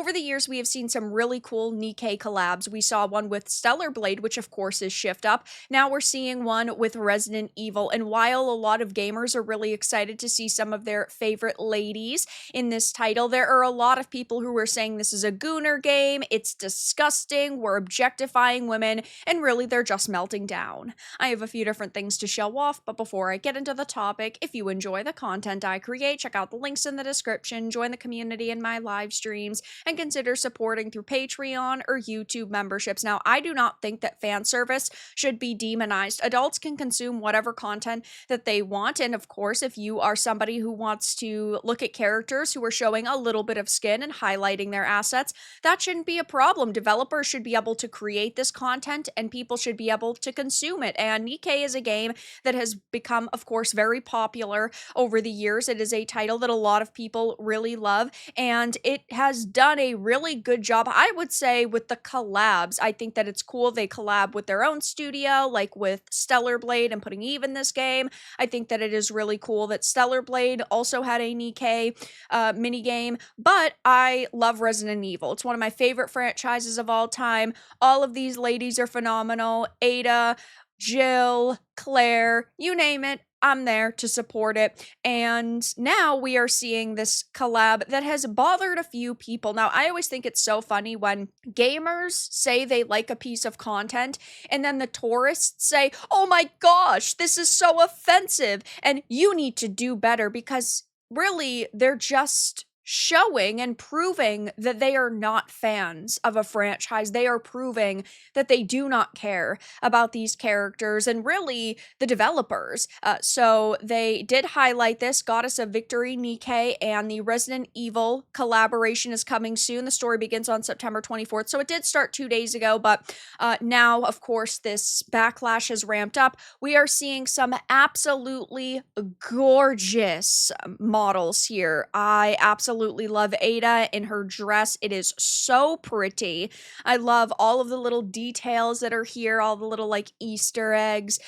over the years, we have seen some really cool Nikke collabs. We saw one with Stellar Blade, which of course is Shift Up. Now we're seeing one with Resident Evil. And while a lot of gamers are really excited to see some of their favorite ladies in this title, there are a lot of people who are saying this is a gooner game, it's disgusting, we're objectifying women, and really they're just melting down. I have a few different things to show off, but before I get into the topic, if you enjoy the content I create, check out the links in the description, join the community in my live streams, and consider supporting through Patreon or YouTube memberships. Now, I do not think that fan service should be demonized. Adults can consume whatever content that they want, and of course, if you are somebody who wants to look at characters who are showing a little bit of skin and highlighting their assets, that shouldn't be a problem. Developers should be able to create this content, and people should be able to consume it. And Nikke is a game that has become, of course, very popular over the years. It is a title that a lot of people really love, and it has done a really good job, I would say, with the collabs. I think that it's cool they collab with their own studio, like with Stellar Blade and putting Eve in this game. I think that it is really cool that Stellar Blade also had a Nikke minigame, but I love Resident Evil. It's one of my favorite franchises of all time. All of these ladies are phenomenal. Ada, Jill, Claire, you name it, I'm there to support it. And now we are seeing this collab that has bothered a few people. Now, I always think it's so funny when gamers say they like a piece of content and then the tourists say, oh my gosh, this is so offensive and you need to do better, because really they're just showing and proving that they are not fans of a franchise. They are proving that they do not care about these characters and really the developers. So they did highlight this. Goddess of Victory, Nikke, and the Resident Evil collaboration is coming soon. The story begins on September 24th. So it did start 2 days ago, but now, of course, this backlash has ramped up. We are seeing some absolutely gorgeous models here. I absolutely love Ada in her dress. It is so pretty. I love all of the little details that are here, all the little like Easter eggs.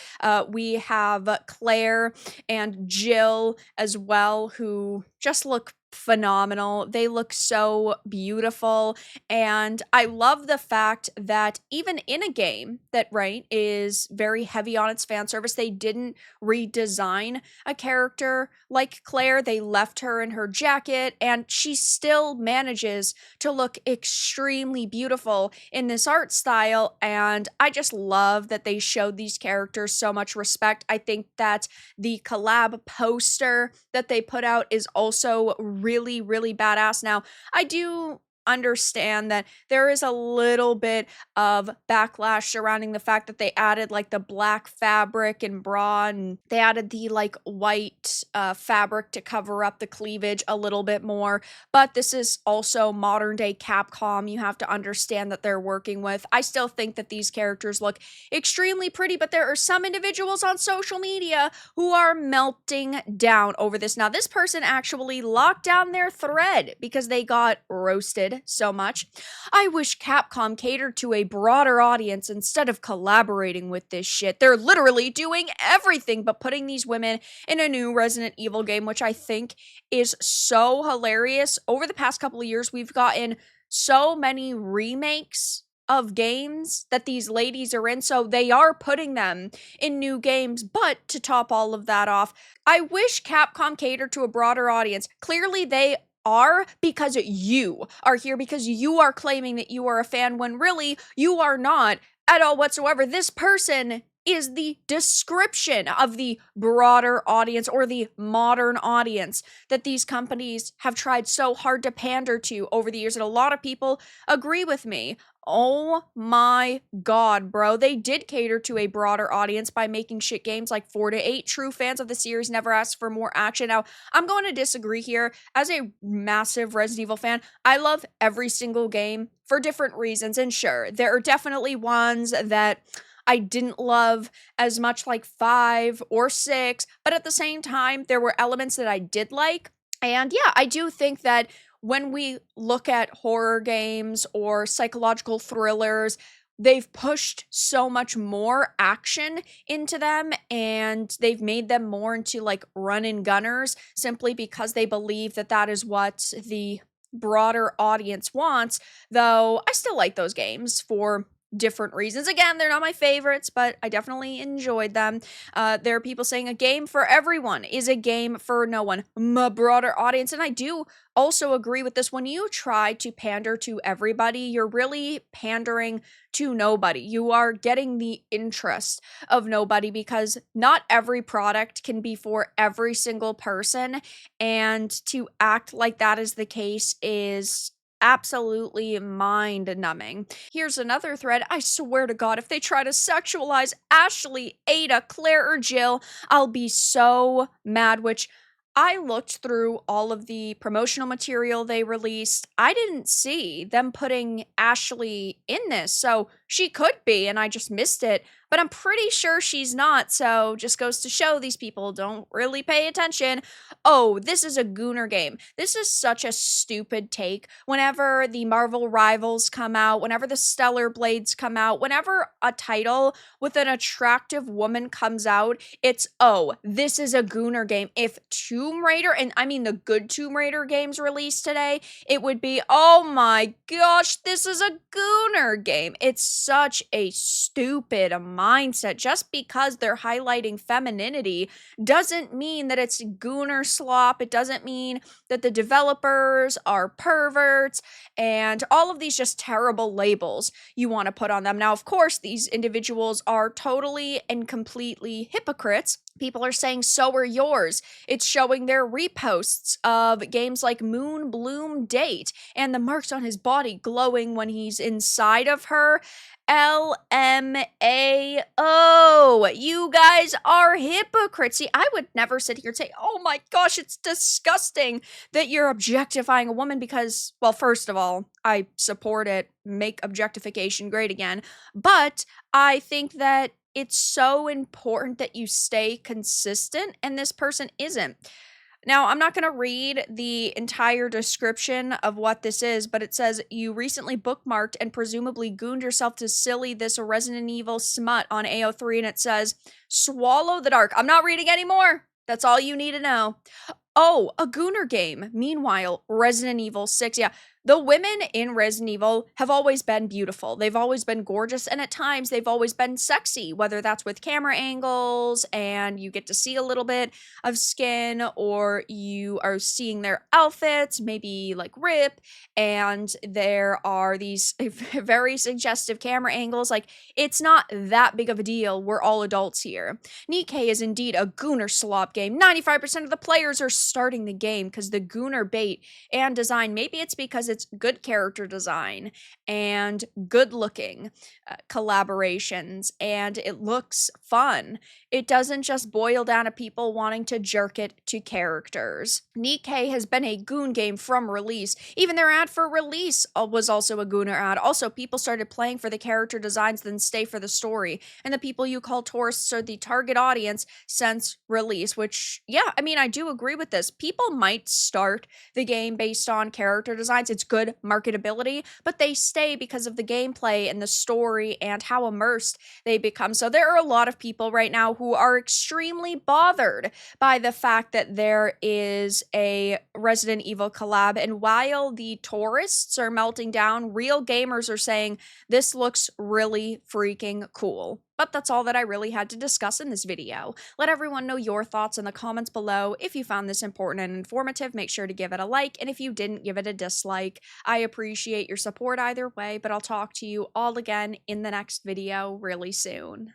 We have Claire and Jill as well, who just look phenomenal. They look so beautiful, and I love the fact that even in a game that, right, is very heavy on its fan service, they didn't redesign a character like Claire. They left her in her jacket, and she still manages to look extremely beautiful in this art style, and I just love that they showed these characters so much respect. I think that the collab poster that they put out is also really, really badass. Now, I do understand that there is a little bit of backlash surrounding the fact that they added like the black fabric and bra, and they added the like white fabric to cover up the cleavage a little bit more. But this is also modern day Capcom. You have to understand that they're working with. I still think that these characters look extremely pretty, but there are some individuals on social media who are melting down over this. Now, this person actually locked down their thread because they got roasted so much. I wish Capcom catered to a broader audience instead of collaborating with this shit. They're literally doing everything but putting these women in a new Resident Evil game, which I think is so hilarious. Over the past couple of years, we've gotten so many remakes of games that these ladies are in, so they are putting them in new games. But to top all of that off, I wish Capcom catered to a broader audience. Clearly they are, because you are here because you are claiming that you are a fan when really you are not at all whatsoever. This person is the description of the broader audience or the modern audience that these companies have tried so hard to pander to over the years, and a lot of people agree with me. Oh my god, bro. They did cater to a broader audience by making shit games like 4 to 8. True fans of the series never asked for more action. Now, I'm going to disagree here. As a massive Resident Evil fan, I love every single game for different reasons. And sure, there are definitely ones that I didn't love as much, like 5 or 6, but at the same time, there were elements that I did like. And yeah, I do think that when we look at horror games or psychological thrillers, they've pushed so much more action into them, and they've made them more into like run and gunners simply because they believe that that is what the broader audience wants, though I still like those games for different reasons. Again, they're not my favorites, but I definitely enjoyed them. There are people saying a game for everyone is a game for no one, a broader audience. And I do also agree with this. When you try to pander to everybody, you're really pandering to nobody. You are getting the interest of nobody, because not every product can be for every single person. And to act like that is the case is absolutely mind numbing. Here's another thread. I swear to God, if they try to sexualize Ashley, Ada, Claire, or Jill, I'll be so mad. Which I looked through all of the promotional material they released. I didn't see them putting Ashley in this, so she could be, and I just missed it. But I'm pretty sure she's not, so just goes to show these people don't really pay attention. Oh, this is a Gooner game. This is such a stupid take. Whenever the Marvel Rivals come out, whenever the Stellar Blades come out, whenever a title with an attractive woman comes out, it's, oh, this is a Gooner game. If Tomb Raider, and I mean the good Tomb Raider games released today, it would be, oh my gosh, this is a Gooner game. It's such a stupid mindset. Just because they're highlighting femininity doesn't mean that it's Gooner slop. It doesn't mean that the developers are perverts and all of these just terrible labels you want to put on them. Now, of course, these individuals are totally and completely hypocrites. People are saying, so are yours. It's showing their reposts of games like Moon Bloom Date and the marks on his body glowing when he's inside of her. LMAO. You guys are hypocrites. See, I would never sit here and say, oh my gosh, it's disgusting that you're objectifying a woman, because, well, first of all, I support it. Make objectification great again. But I think that it's so important that you stay consistent, and this person isn't. Now, I'm not going to read the entire description of what this is, but it says, you recently bookmarked and presumably gooned yourself to silly this Resident Evil smut on AO3, and it says, swallow the dark. I'm not reading anymore. That's all you need to know. Oh, a Gooner game. Meanwhile, Resident Evil 6. Yeah, the women in Resident Evil have always been beautiful. They've always been gorgeous, and at times they've always been sexy, whether that's with camera angles and you get to see a little bit of skin, or you are seeing their outfits, maybe like rip, and there are these very suggestive camera angles. Like, it's not that big of a deal. We're all adults here. Nikke is indeed a Gooner slop game. 95% of the players are starting the game because the Gooner bait and design. Maybe it's because it's good character design and good looking collaborations, and it looks fun. It doesn't just boil down to people wanting to jerk it to characters. Nikke has been a goon game from release. Even their ad for release was also a Gooner ad. Also, people started playing for the character designs, then stay for the story. And the people you call tourists are the target audience since release, which, yeah, I mean, I do agree with this. People might start the game based on character designs. It's good marketability, but they stay because of the gameplay and the story and how immersed they become. So there are a lot of people right now who are extremely bothered by the fact that there is a Resident Evil collab, and while the tourists are melting down, real gamers are saying this looks really freaking cool. But that's all that I really had to discuss in this video. Let everyone know your thoughts in the comments below. If you found this important and informative, make sure to give it a like, and if you didn't, give it a dislike. I appreciate your support either way, but I'll talk to you all again in the next video really soon.